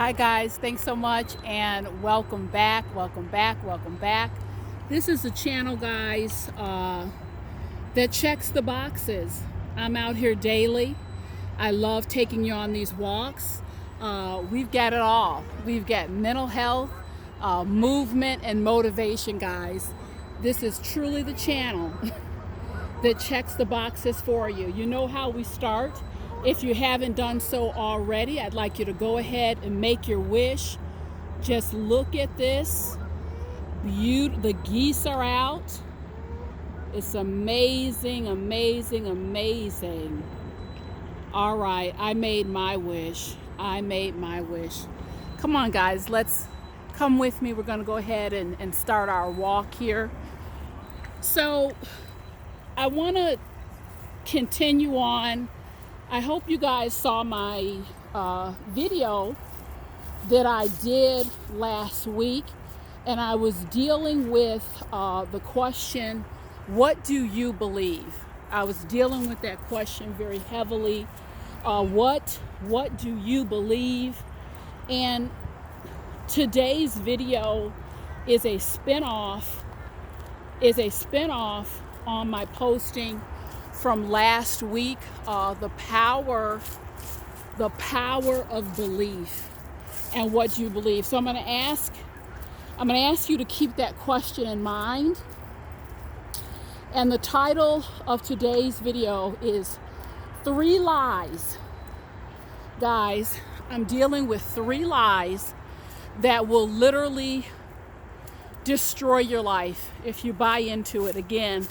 Hi guys, thanks so much and welcome back. This is a channel, guys, that checks the boxes. I'm out here daily. I love taking you on these walks. We've got it all. We've got mental health, movement, and motivation, guys. This is truly the channel that checks the boxes for you. You know how we start. If you haven't done so already, I'd like you to go ahead and make your wish. Just look at this. The geese are out. It's amazing. All right, I made my wish. Come on, guys, let's come with me. We're gonna go ahead and start our walk here. So I wanna continue on. I hope you guys saw my video that I did last week, and I was dealing with the question, what do you believe? I was dealing with that question very heavily. What do you believe? And today's video is a spin-off on my posting from last week, the power of belief and what you believe. So I'm going to ask you to keep that question in mind. And the title of today's video is 3 Lies. Guys, I'm dealing with 3 lies that will literally destroy your life if you buy into it. Again,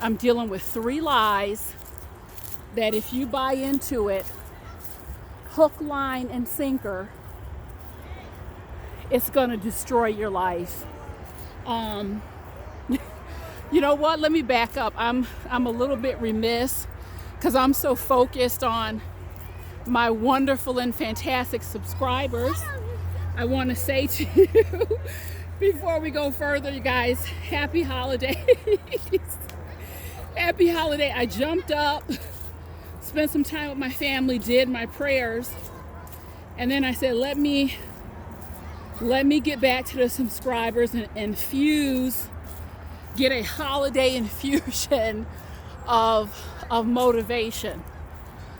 I'm dealing with 3 lies that if you buy into it, hook, line, and sinker, it's gonna destroy your life. You know what? Let me back up. I'm a little bit remiss because I'm so focused on my wonderful and fantastic subscribers. I want to say to you before we go further, you guys, happy holidays. Happy holiday. I jumped up, spent some time with my family, did my prayers, and then I said, let me get back to the subscribers and infuse, get a holiday infusion of motivation.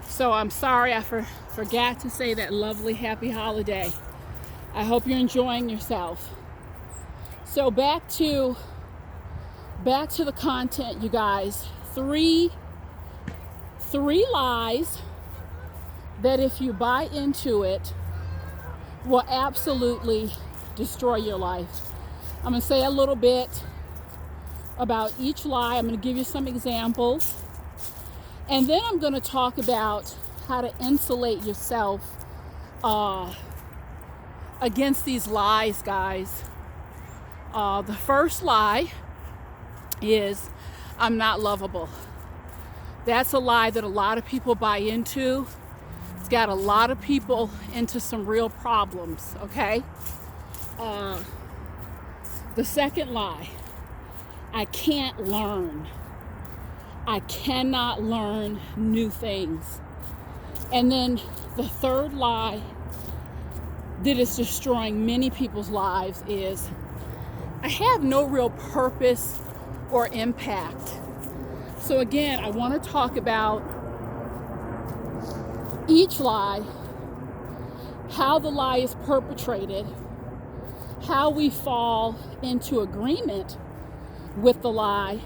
So I'm sorry I forgot to say that lovely happy holiday. I hope you're enjoying yourself. So back to the content, you guys. 3 lies that if you buy into it will absolutely destroy your life. I'm going to say a little bit about each lie. I'm going to give you some examples. And then I'm going to talk about how to insulate yourself against these lies, guys. The first lie is, I'm not lovable. That's a lie that a lot of people buy into. It's got a lot of people into some real problems, okay? The second lie, I can't learn. I cannot learn new things. And then the third lie that is destroying many people's lives is, I have no real purpose or impact. So again, I want to talk about each lie, how the lie is perpetrated, how we fall into agreement with the lie,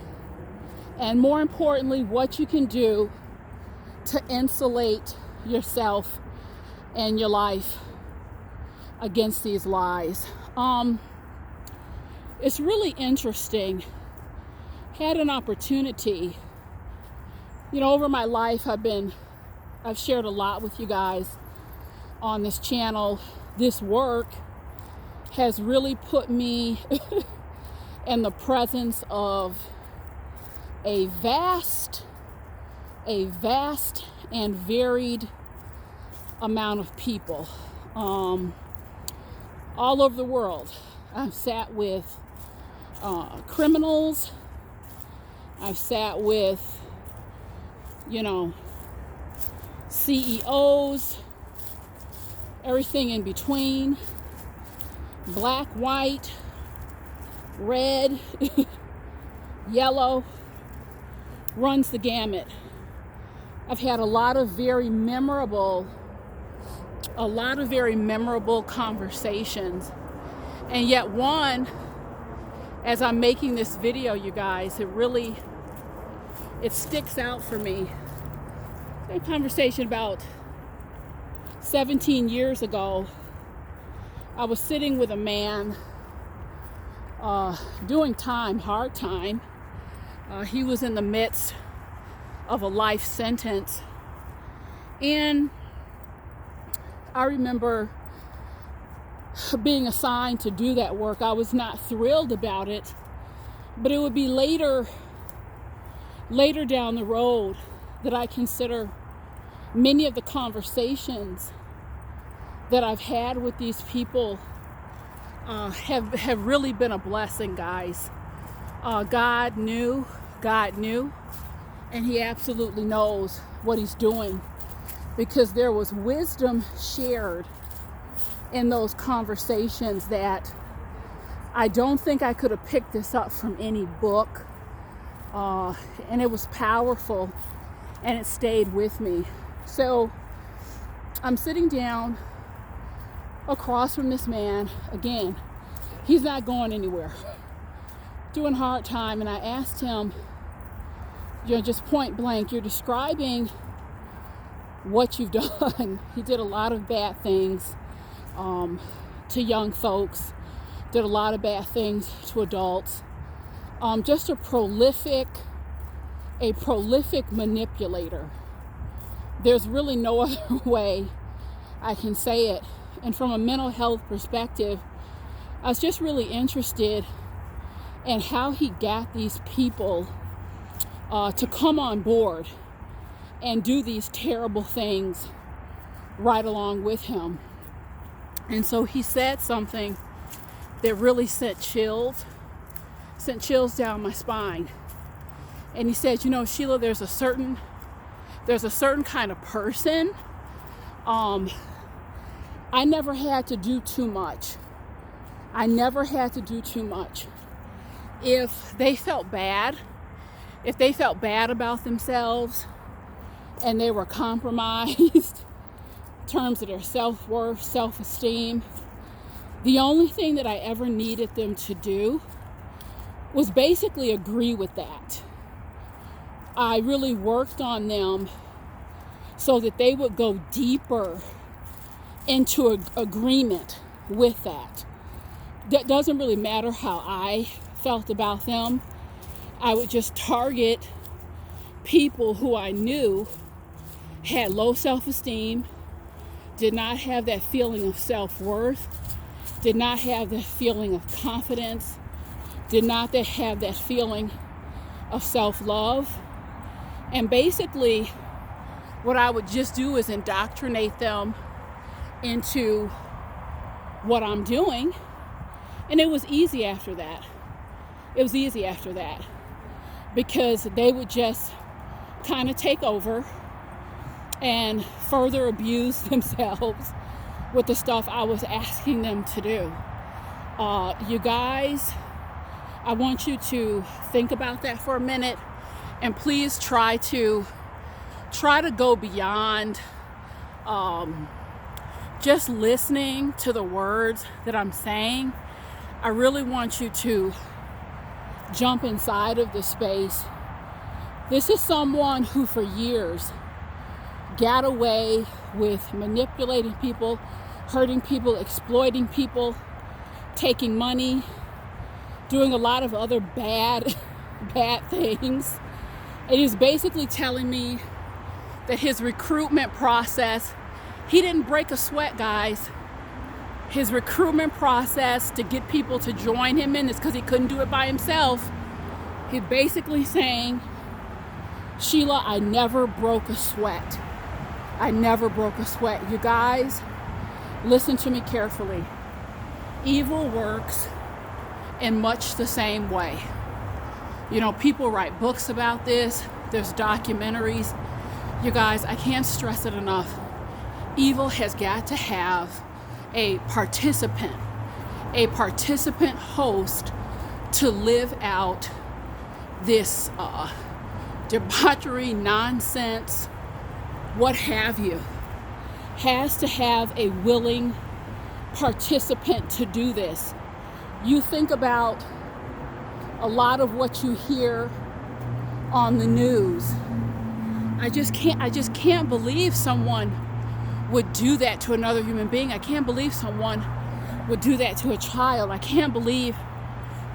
and more importantly, what you can do to insulate yourself and your life against these lies. It's really interesting. Had an opportunity, over my life, I've shared a lot with you guys on this channel. This work has really put me in the presence of a vast and varied amount of people all over the world. I've sat with criminals. I've sat with, CEOs, everything in between, black, white, red, yellow, runs the gamut. I've had a lot of very memorable conversations. And yet one, as I'm making this video, you guys, it sticks out for me. A conversation about 17 years ago. I was sitting with a man doing time, hard time. He was in the midst of a life sentence. And I remember being assigned to do that work. I was not thrilled about it, but it would be later down the road that I consider many of the conversations that I've had with these people have really been a blessing, guys. God knew, and He absolutely knows what He's doing, because there was wisdom shared in those conversations that I don't think I could have picked this up from any book, and it was powerful, and it stayed with me. So I'm sitting down across from this man. Again, he's not going anywhere, doing hard time. And I asked him, just point blank, you're describing what you've done. He did a lot of bad things to young folks, did a lot of bad things to adults. Just a prolific manipulator. There's really no other way I can say it. And from a mental health perspective, I was just really interested in how he got these people to come on board and do these terrible things right along with him. And so he said something that really sent chills down my spine. And he said, Sheila, there's a certain kind of person. I never had to do too much. If they felt bad about themselves and they were compromised in terms of their self-worth, self-esteem, the only thing that I ever needed them to do was basically agree with that. I really worked on them so that they would go deeper into agreement with that. That doesn't really matter how I felt about them. I would just target people who I knew had low self-esteem, did not have that feeling of self-worth, did not have that feeling of confidence, did not have that feeling of self-love. And basically, what I would just do is indoctrinate them into what I'm doing. And it was easy after that. Because they would just kind of take over and further abuse themselves with the stuff I was asking them to do. You guys, I want you to think about that for a minute, and please try to go beyond just listening to the words that I'm saying. I really want you to jump inside of the space. This is someone who for years got away with manipulating people, hurting people, exploiting people, taking money, doing a lot of other bad things. It is basically telling me that his recruitment process, he didn't break a sweat, guys. His recruitment process to get people to join him in this, because he couldn't do it by himself. He's basically saying, Sheila, I never broke a sweat. You guys, listen to me carefully. Evil works in much the same way. People write books about this. There's documentaries. You guys, I can't stress it enough. Evil has got to have a participant host to live out this debauchery, nonsense, what have you. Has to have a willing participant to do this. You think about a lot of what you hear on the news. I just can't believe someone would do that to another human being. I can't believe someone would do that to a child. I can't believe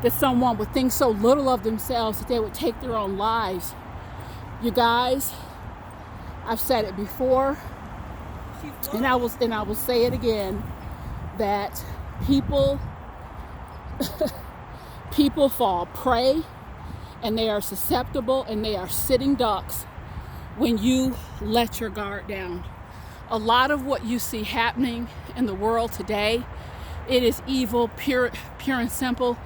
that someone would think so little of themselves that they would take their own lives. You guys, I've said it before, and I will say it again, that people fall prey, and they are susceptible, and they are sitting ducks when you let your guard down. A lot of what you see happening in the world today, it is evil, pure and simple,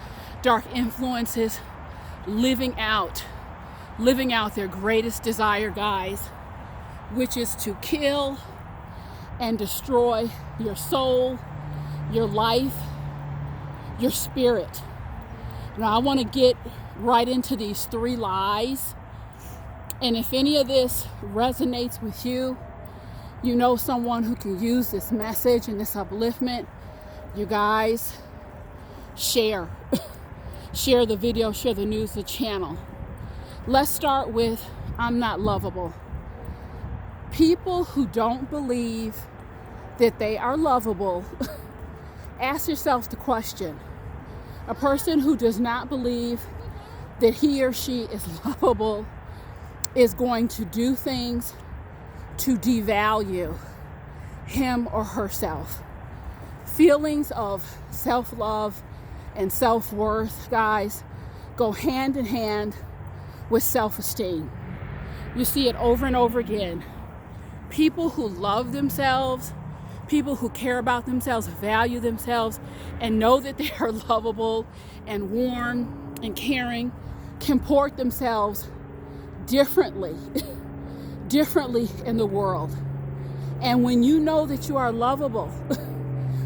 dark influences living out their greatest desire, guys, which is to kill and destroy your soul, your life, your spirit. Now, I want to get right into these 3 lies. And if any of this resonates with you, you know someone who can use this message and this upliftment, you guys, share. Share the video, share the news, the channel. Let's start with, I'm not lovable. People who don't believe that they are lovable, ask yourselves the question. A person who does not believe that he or she is lovable is going to do things to devalue him or herself. Feelings of self-love and self-worth, guys, go hand in hand with self-esteem. You see it over and over again. People who love themselves, people who care about themselves, value themselves, and know that they are lovable and warm and caring, comport themselves differently in the world. And when you know that you are lovable,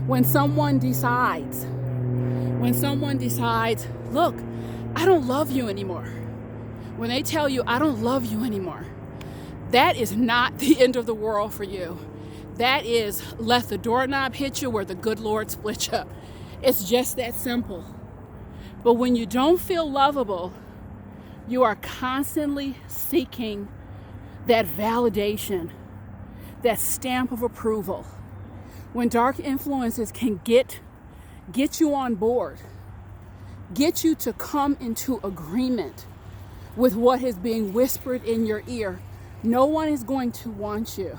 when someone decides, look, I don't love you anymore. When they tell you, I don't love you anymore, that is not the end of the world for you. That is, let the doorknob hit you where the good Lord split you. It's just that simple. But when you don't feel lovable, you are constantly seeking that validation, that stamp of approval. When dark influences can get you on board, get you to come into agreement with what is being whispered in your ear, no one is going to want you.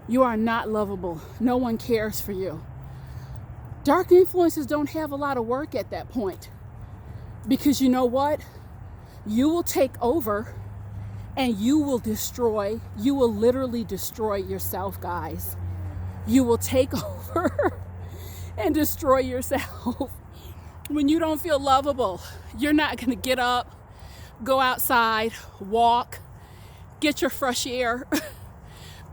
You are not lovable. No one cares for you. Dark influences don't have a lot of work at that point, because you know what? You will take over and you will literally destroy yourself, guys. You will take over and destroy yourself. When you don't feel lovable, you're not going to get up, go outside, walk, get your fresh air,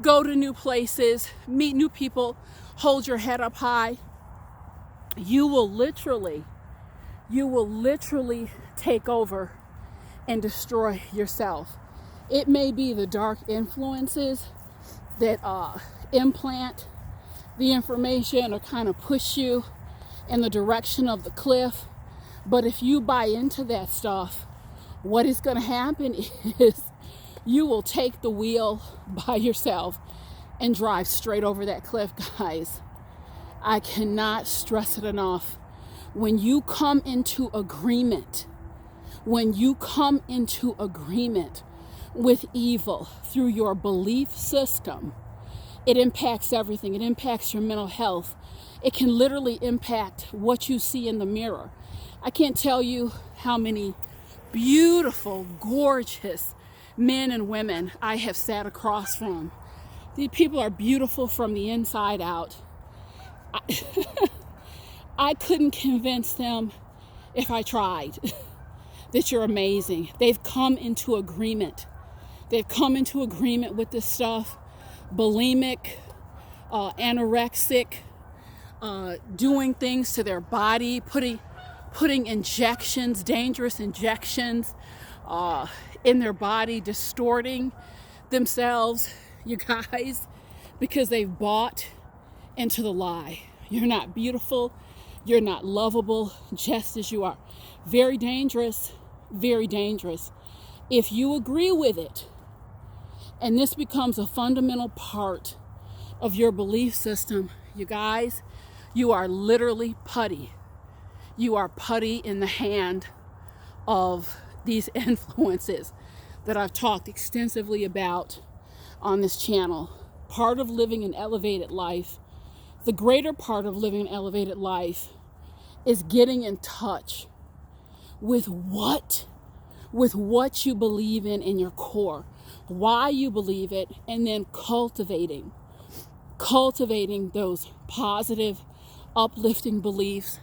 go to new places, meet new people, hold your head up high. You will literally take over and destroy yourself. It may be the dark influences that implant the information or kind of push you in the direction of the cliff. But if you buy into that stuff, what is going to happen is you will take the wheel by yourself and drive straight over that cliff, guys. I cannot stress it enough. When you come into agreement with evil through your belief system, it impacts everything. It impacts your mental health. It can literally impact what you see in the mirror. I can't tell you how many beautiful, gorgeous men and women I have sat across from. These people are beautiful from the inside out. I couldn't convince them if I tried that you're amazing. They've come into agreement. They've come into agreement with this stuff. Bulimic, anorexic, doing things to their body, putting injections, dangerous injections in their body, distorting themselves, you guys, because they've bought into the lie. You're not beautiful. You're not lovable just as you are. Very dangerous, very dangerous. If you agree with it, and this becomes a fundamental part of your belief system, you guys, you are literally putty. You are putty in the hand of these influences that I've talked extensively about on this channel. Part of living an elevated life, the greater part of living an elevated life, is getting in touch with what you believe in your core, why you believe it, and then cultivating those positive, uplifting beliefs.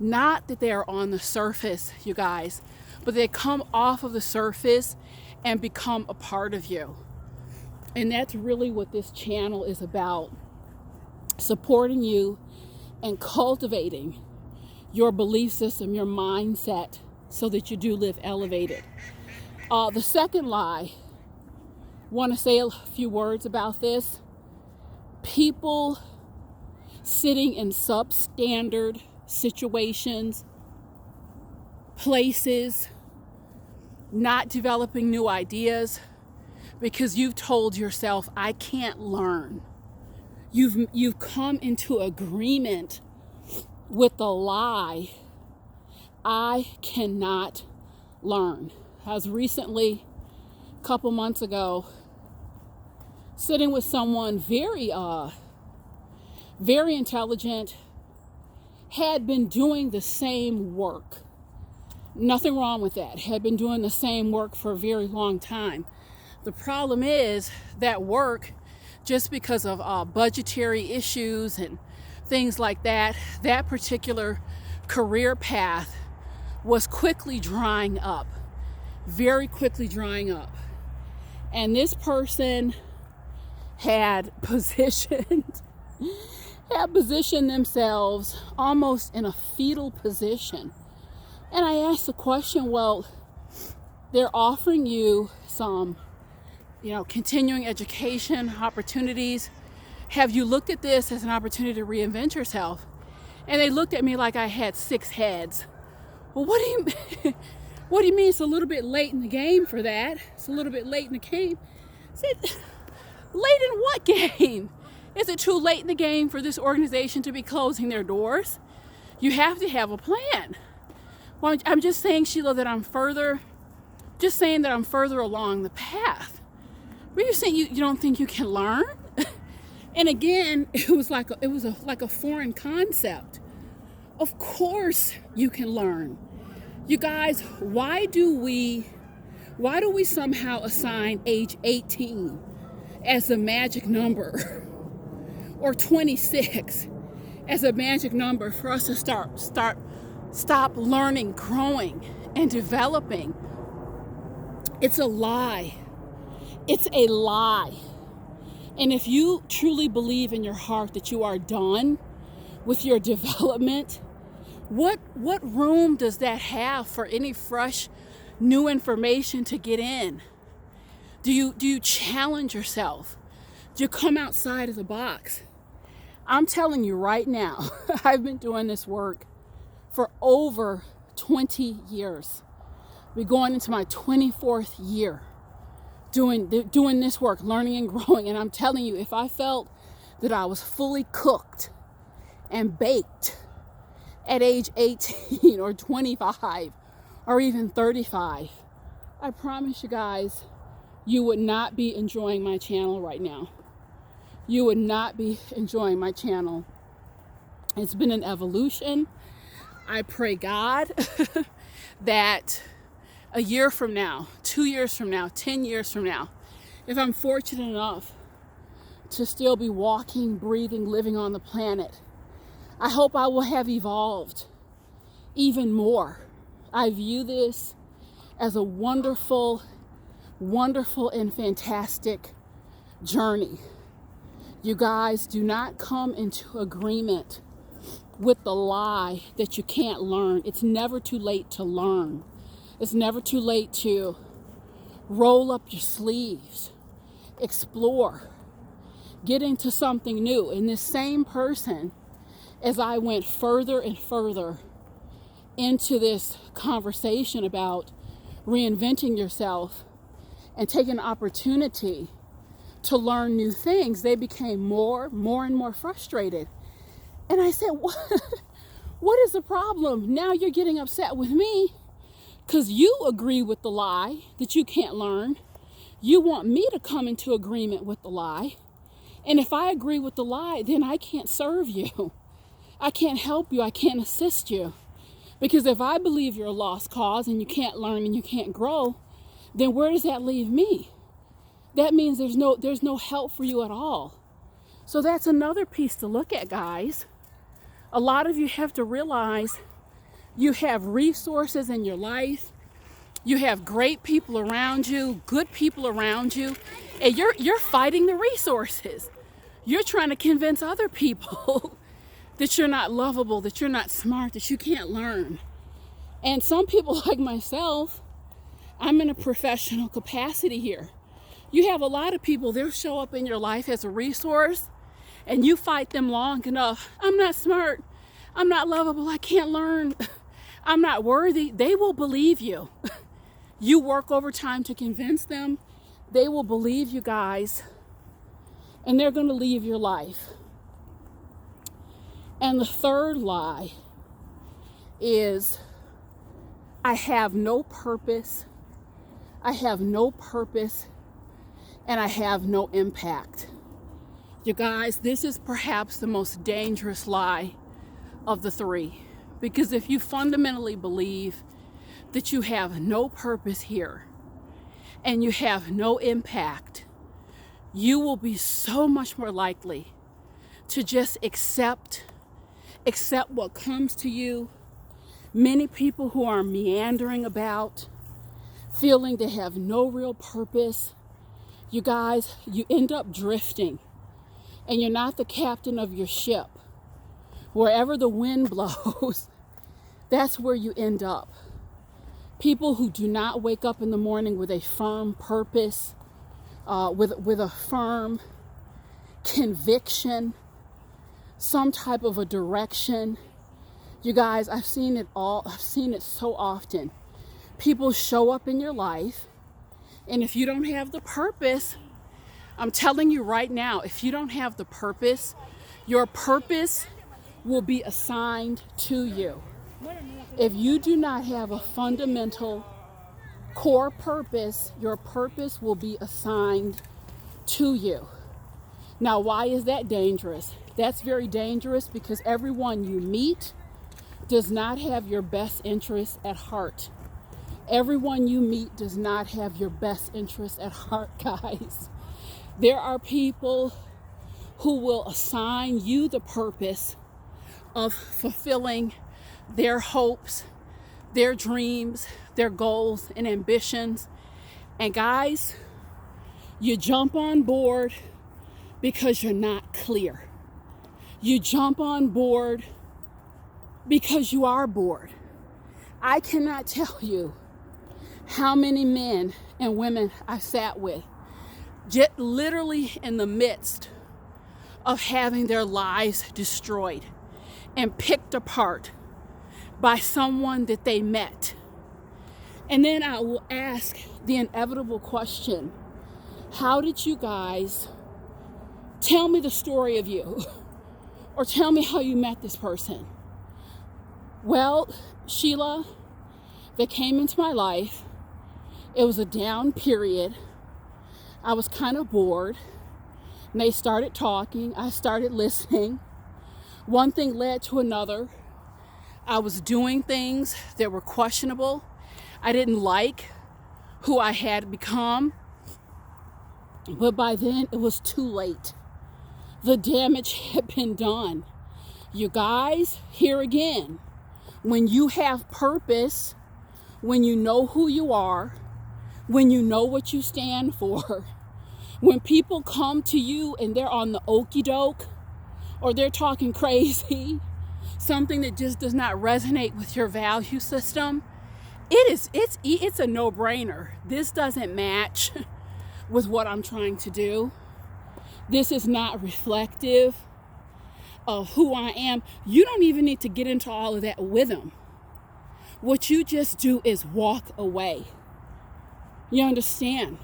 Not that they are on the surface, you guys, but they come off of the surface and become a part of you. And that's really what this channel is about. Supporting you and cultivating your belief system, your mindset, so that you do live elevated. The second lie, want to say a few words about this. People sitting in substandard situations, places, not developing new ideas because you've told yourself, I can't learn. You've come into agreement with the lie, I cannot learn. I was recently, a couple months ago, sitting with someone very intelligent, had been doing the same work. Nothing wrong with that. Had been doing the same work for a very long time. The problem is that work, just because of budgetary issues and things like that, that particular career path was quickly drying up, very quickly drying up. And this person had positioned themselves almost in a fetal position. And I asked the question, well, they're offering you some, continuing education opportunities. Have you looked at this as an opportunity to reinvent yourself? And they looked at me like I had 6 heads. Well, what do you mean it's a little bit late in the game for that? It's a little bit late in the game. I said, late in what game? Is it too late in the game for this organization to be closing their doors? You have to have a plan. Well, I'm just saying, Sheila, that I'm further along the path. Were you saying you don't think you can learn? And again, it was like a foreign concept. Of course you can learn. You guys, why do we somehow assign age 18 as the magic number? Or 26 as a magic number for us to stop learning, growing, and developing? It's a lie. It's a lie. And if you truly believe in your heart that you are done with your development, what room does that have for any fresh, new information to get in? Do you challenge yourself? Do you come outside of the box? I'm telling you right now, I've been doing this work for over 20 years. We're going into my 24th year doing this work, learning and growing. And I'm telling you, if I felt that I was fully cooked and baked at age 18 or 25 or even 35, I promise you guys, you would not be enjoying my channel right now. You would not be enjoying my channel. It's been an evolution. I pray God that a year from now, 2 years from now, 10 years from now, if I'm fortunate enough to still be walking, breathing, living on the planet, I hope I will have evolved even more. I view this as a wonderful, wonderful and fantastic journey. You guys, do not come into agreement with the lie that you can't learn. It's never too late to learn. It's never too late to roll up your sleeves, explore, get into something new. And this same person, as I went further and further into this conversation about reinventing yourself and taking an opportunity to learn new things, they became more and more frustrated. And I said, what is the problem? Now you're getting upset with me because you agree with the lie that you can't learn. You want me to come into agreement with the lie. And if I agree with the lie, then I can't serve you. I can't help you. I can't assist you. Because if I believe you're a lost cause and you can't learn and you can't grow, then where does that leave me? That means there's no help for you at all. So that's another piece to look at, guys. A lot of you have to realize you have resources in your life. You have great people around you, good people around you, and you're fighting the resources. You're trying to convince other people that you're not lovable, that you're not smart, that you can't learn. And some people like myself, I'm in a professional capacity here. You have a lot of people, they'll show up in your life as a resource, and you fight them long enough. I'm not smart. I'm not lovable. I can't learn. I'm not worthy. They will believe you. You work overtime to convince them. They will believe you, guys, and they're going to leave your life. And the third lie is, I have no purpose. I have no purpose, and I have no impact. You guys, this is perhaps the most dangerous lie of the three. Because if you fundamentally believe that you have no purpose here and you have no impact, you will be so much more likely to just accept what comes to you. Many people who are meandering about, feeling they have no real purpose, you guys, you end up drifting, and you're not the captain of your ship. Wherever the wind blows, that's where you end up. People who do not wake up in the morning with a firm purpose, with a firm conviction, some type of a direction. You guys, I've seen it all. I've seen it so often. People show up in your life, and if you don't have the purpose, I'm telling you right now, if you don't have the purpose, your purpose will be assigned to you. If you do not have a fundamental core purpose, your purpose will be assigned to you. Now, why is that dangerous? That's very dangerous because everyone you meet does not have your best interests at heart. Everyone you meet does not have your best interests at heart, guys. There are people who will assign you the purpose of fulfilling their hopes, their dreams, their goals and ambitions. And guys, you jump on board because you're not clear. You jump on board because you are bored. I cannot tell you how many men and women I sat with, just literally in the midst of having their lives destroyed and picked apart by someone that they met. And then I will ask the inevitable question, how did you guys tell me the story of you? Or tell me how you met this person. Well, Sheila, they came into my life. It was a down period. I was kind of bored. And they started talking. I started listening. One thing led to another. I was doing things that were questionable. I didn't like who I had become. But by then, it was too late. The damage had been done. You guys, here again, when you have purpose, when you know who you are, when you know what you stand for, When people come to you and they're on the okie doke, or they're talking crazy, something that just does not resonate with your value system, it's a no-brainer. This doesn't match with what I'm trying to do. This is not reflective of who I am. You don't even need to get into all of that with them. What you just do is walk away. You understand?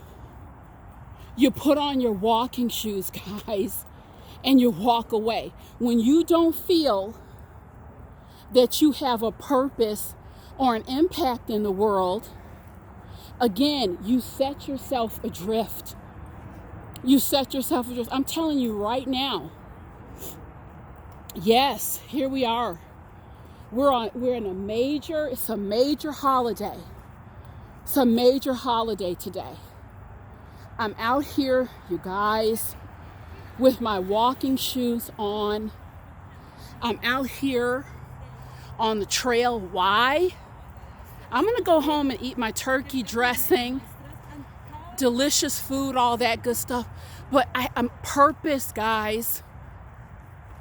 You put on your walking shoes, guys, and you walk away. When you don't feel that you have a purpose or an impact in the world, again, you set yourself adrift. You set yourself adrift. I'm telling you right now. Yes, here we are. We're in it's a major holiday. It's a major holiday today. I'm out here, you guys, with my walking shoes on. I'm out here on the trail. Why? I'm gonna go home and eat my turkey dressing, delicious food, all that good stuff. But I'm purpose, guys.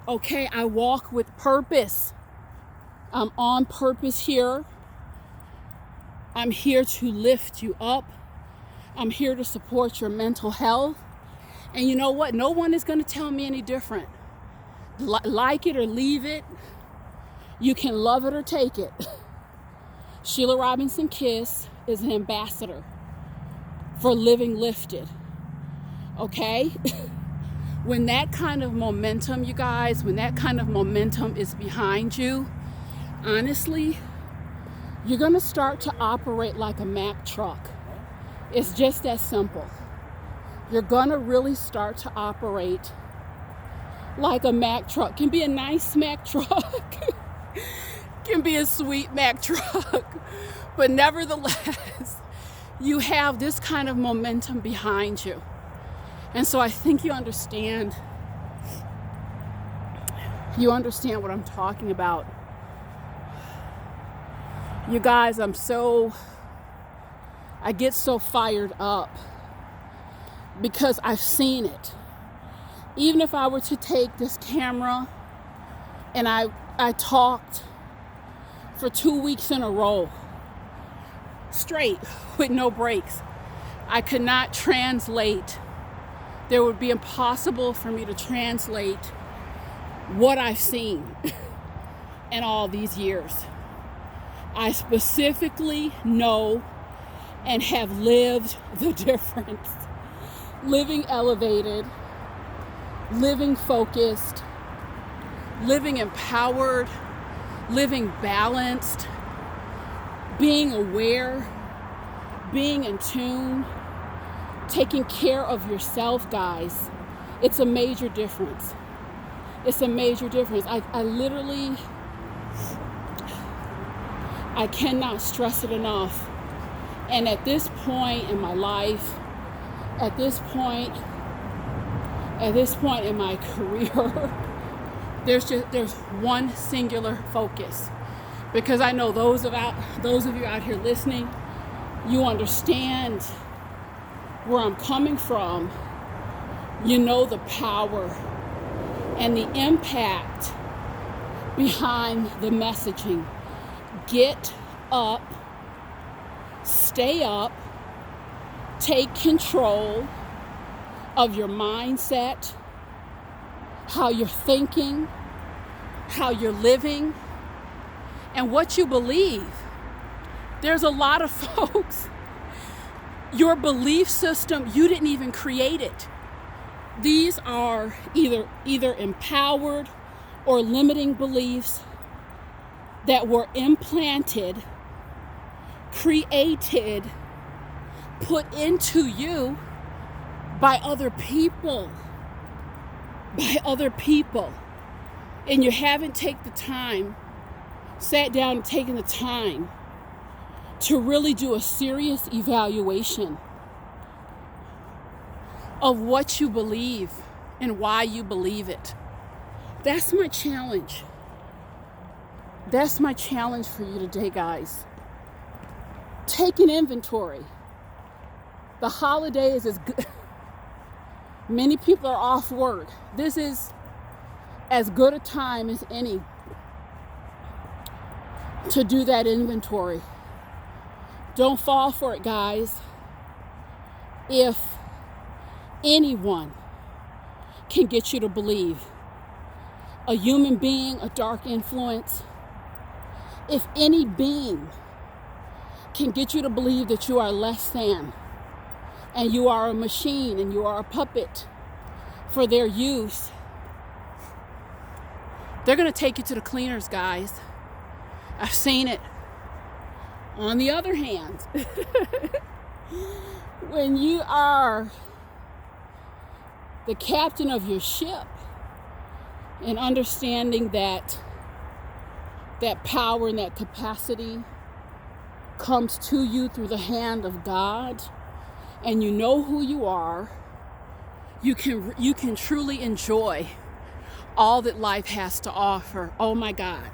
Okay, I walk with purpose. I'm on purpose here. I'm here to lift you up. I'm here to support your mental health. And you know what? No one is going to tell me any different. Like it or leave it. You can love it or take it. Sheila Robinson Kiss is an ambassador for Living Lifted. Okay? When that kind of momentum, you guys, when that kind of momentum is behind you, honestly, you're going to start to operate like a Mack truck. It's just that simple. You're going to really start to operate like a Mack truck. Can be a nice Mack truck. Can be a sweet Mack truck. But nevertheless, you have this kind of momentum behind you. And so I think you understand what I'm talking about. You guys, I get so fired up because I've seen it. Even if I were to take this camera and I talked for 2 weeks in a row, straight, with no breaks, I could not translate. It would be impossible for me to translate what I've seen in all these years. I specifically know and have lived the difference. Living elevated, living focused, living empowered, living balanced, being aware, being in tune, taking care of yourself, guys. It's a major difference. It's a major difference. I cannot stress it enough. And at this point in my life, at this point in my career, there's one singular focus. Because I know those of you out here listening, you understand where I'm coming from. You know the power and the impact behind the messaging. Get up, stay up, take control of your mindset, how you're thinking, how you're living, and what you believe. There's a lot of folks, your belief system, you didn't even create it. These are either empowered or limiting beliefs that were implanted, created, put into you by other people. And you haven't sat down and taken the time to really do a serious evaluation of what you believe and why you believe it. That's my challenge. That's my challenge for you today, guys. Take an inventory. The holiday is as good. Many people are off work. This is as good a time as any to do that inventory. Don't fall for it, guys. If anyone can get you to believe, a human being, a dark influence, if any being can get you to believe that you are less than, and you are a machine, and you are a puppet for their use, they're going to take you to the cleaners, guys. I've seen it. On the other hand, when you are the captain of your ship and understanding that power and that capacity comes to you through the hand of God, and you know who you are, you can truly enjoy all that life has to offer. Oh my God,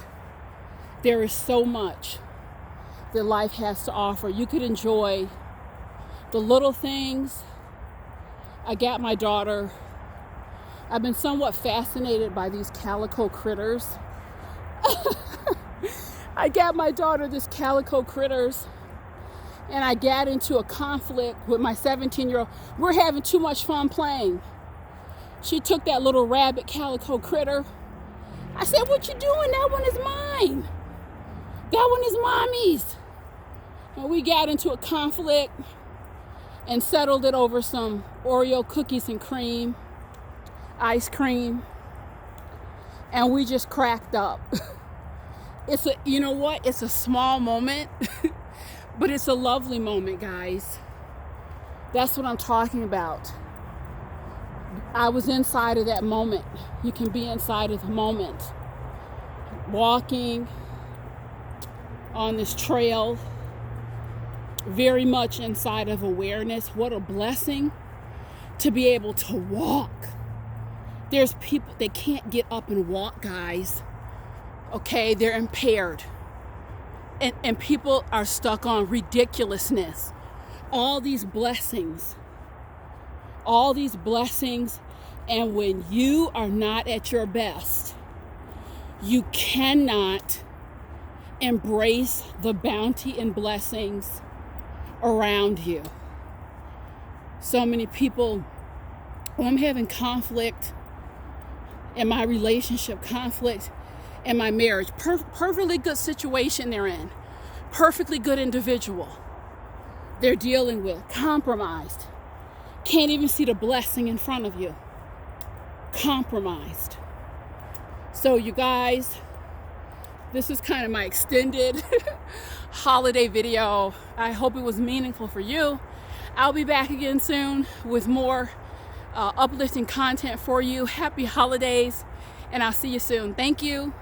there is so much that life has to offer. You could enjoy the little things. I got my daughter, I've been somewhat fascinated by these calico critters. I got my daughter this calico critters, and I got into a conflict with my 17-year-old. We're having too much fun playing. She took that little rabbit calico critter. I said, "What you doing? That one is mine. That one is mommy's." And we got into a conflict and settled it over some Oreo cookies and cream, ice cream, and we just cracked up. You know what? It's a small moment, but it's a lovely moment, guys. That's what I'm talking about. I was inside of that moment. You can be inside of the moment. Walking on this trail, very much inside of awareness. What a blessing to be able to walk. There's people, they can't get up and walk, guys. Okay, they're impaired. And people are stuck on ridiculousness. All these blessings. And when you are not at your best, you cannot embrace the bounty and blessings around you. So many people, I'm having conflict in my relationship, conflict in my marriage. Perfectly good situation they're in. Perfectly good individual they're dealing with. Compromised. Can't even see the blessing in front of you. Compromised. So you guys, this is kind of my extended holiday video. I hope it was meaningful for you. I'll be back again soon with more uplifting content for you. Happy holidays, and I'll see you soon. Thank you.